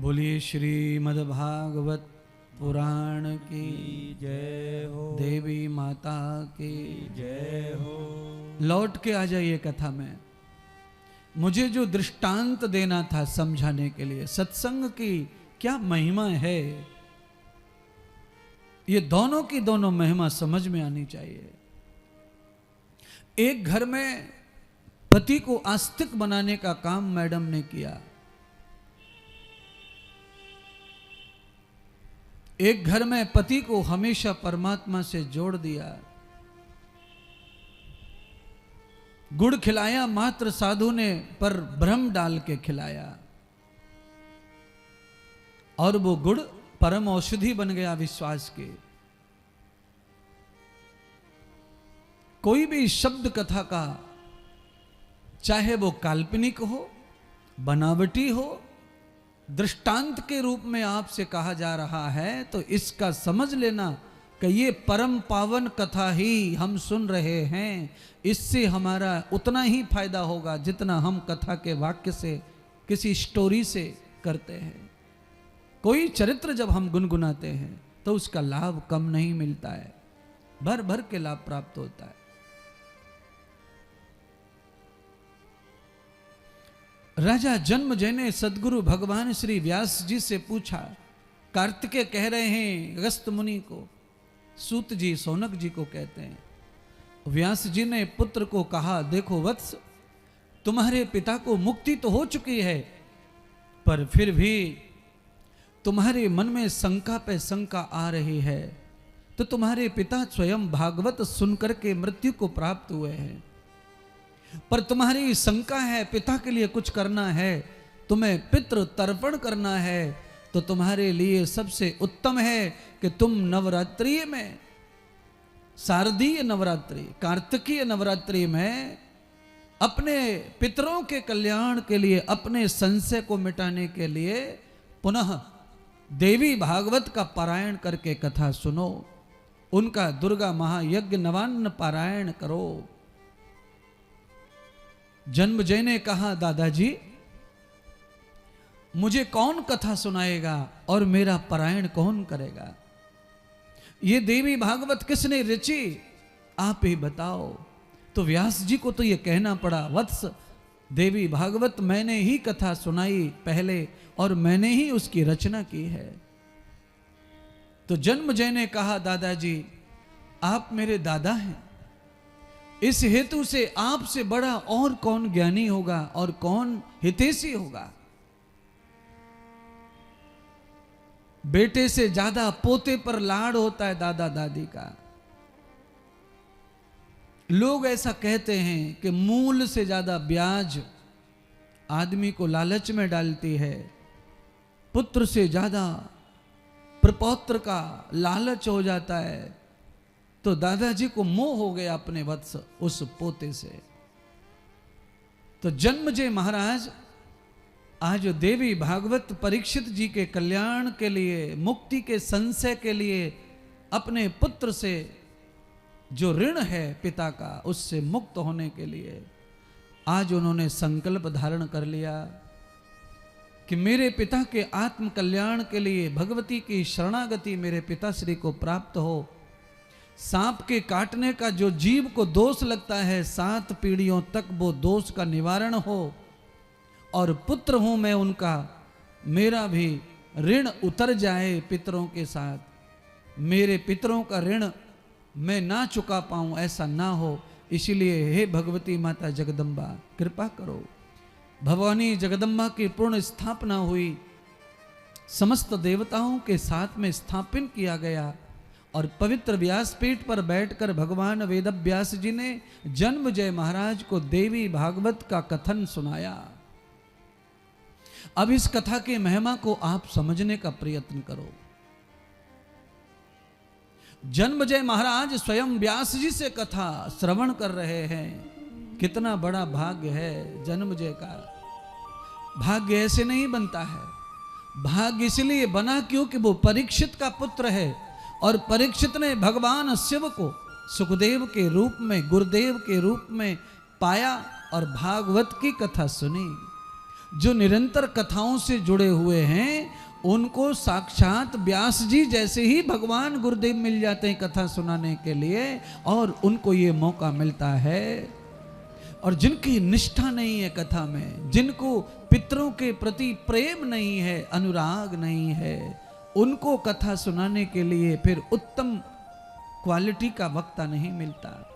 बोलिए श्रीमद्भागवत पुराण की जय हो। देवी माता की जय हो। लौट के आ जाइए कथा में। मुझे जो दृष्टांत देना था समझाने के लिए, सत्संग की क्या महिमा है, ये दोनों की दोनों महिमा समझ में आनी चाहिए। एक घर में पति को आस्तिक बनाने का काम मैडम ने किया। एक घर में पति को हमेशा परमात्मा से जोड़ दिया। गुड़ खिलाया मात्र साधु ने, पर भ्रम डाल के खिलाया, और वो गुड़ परम औषधि बन गया विश्वास के। कोई भी शब्द कथा का, चाहे वो काल्पनिक हो, बनावटी हो, दृष्टांत के रूप में आपसे कहा जा रहा है, तो इसका समझ लेना कि ये परम पावन कथा ही हम सुन रहे हैं। इससे हमारा उतना ही फायदा होगा जितना हम कथा के वाक्य से, किसी स्टोरी से करते हैं। कोई चरित्र जब हम गुनगुनाते हैं तो उसका लाभ कम नहीं मिलता है, भर भर के लाभ प्राप्त होता है। राजा जन्मजय ने सदगुरु भगवान श्री व्यास जी से पूछा। कार्तिकेय कह रहे हैं अगस्त मुनि को, सूत जी सौनक जी को कहते हैं। व्यास जी ने पुत्र को कहा, देखो वत्स, तुम्हारे पिता को मुक्ति तो हो चुकी है, पर फिर भी तुम्हारे मन में शंका पे शंका आ रही है। तो तुम्हारे पिता स्वयं भागवत सुनकर के मृत्यु को प्राप्त हुए हैं, पर तुम्हारी शंका है, पिता के लिए कुछ करना है, तुम्हें पितृ तर्पण करना है, तो तुम्हारे लिए सबसे उत्तम है कि तुम नवरात्रि में, शारदीय नवरात्रि, कार्तिकीय नवरात्रि में अपने पितरों के कल्याण के लिए, अपने संशय को मिटाने के लिए पुनः देवी भागवत का पारायण करके कथा सुनो, उनका दुर्गा महायज्ञ नवान्न पारायण करो। जन्मजय ने कहा, दादाजी मुझे कौन कथा सुनाएगा और मेरा पारायण कौन करेगा? ये देवी भागवत किसने रची, आप ही बताओ। तो व्यास जी को तो ये कहना पड़ा, वत्स, देवी भागवत मैंने ही कथा सुनाई पहले और मैंने ही उसकी रचना की है। तो जन्मजय ने कहा, दादाजी आप मेरे दादा हैं, इस हेतु से आपसे बड़ा और कौन ज्ञानी होगा और कौन हितैषी होगा। बेटे से ज्यादा पोते पर लाड होता है दादा दादी का। लोग ऐसा कहते हैं कि मूल से ज्यादा ब्याज आदमी को लालच में डालती है, पुत्र से ज्यादा प्रपौत्र का लालच हो जाता है। तो दादाजी को मोह हो गया अपने वत्स उस पोते से। तो जन्मजय महाराज आज देवी भागवत परीक्षित जी के कल्याण के लिए, मुक्ति के संशय के लिए, अपने पुत्र से जो ऋण है पिता का, उससे मुक्त होने के लिए आज उन्होंने संकल्प धारण कर लिया कि मेरे पिता के आत्म कल्याण के लिए भगवती की शरणागति मेरे पिताश्री को प्राप्त हो। सांप के काटने का जो जीव को दोष लगता है, 7 पीढ़ियों तक वो दोष का निवारण हो, और पुत्र हूं मैं उनका, मेरा भी ऋण उतर जाए पितरों के साथ, मेरे पितरों का ऋण मैं ना चुका पाऊं, ऐसा ना हो। इसलिए हे भगवती माता जगदम्बा कृपा करो। भवानी जगदम्बा की पूर्ण स्थापना हुई, समस्त देवताओं के साथ में स्थापित किया गया, और पवित्र व्यासपीठ पर बैठकर भगवान वेदव्यास जी ने जन्मजय महाराज को देवी भागवत का कथन सुनाया। अब इस कथा के महिमा को आप समझने का प्रयत्न करो। जन्मजय महाराज स्वयं व्यास जी से कथा श्रवण कर रहे हैं। कितना बड़ा भाग्य है जन्मजय का। भाग्य ऐसे नहीं बनता है, भाग्य इसलिए बना क्योंकि वो परीक्षित का पुत्र है, और परीक्षित ने भगवान शिव को सुखदेव के रूप में, गुरुदेव के रूप में पाया और भागवत की कथा सुनी। जो निरंतर कथाओं से जुड़े हुए हैं उनको साक्षात व्यास जी जैसे ही भगवान गुरुदेव मिल जाते हैं कथा सुनाने के लिए, और उनको ये मौका मिलता है। और जिनकी निष्ठा नहीं है कथा में, जिनको पितरों के प्रति प्रेम नहीं है, अनुराग नहीं है, उनको कथा सुनाने के लिए फिर उत्तम क्वालिटी का वक्ता नहीं मिलता।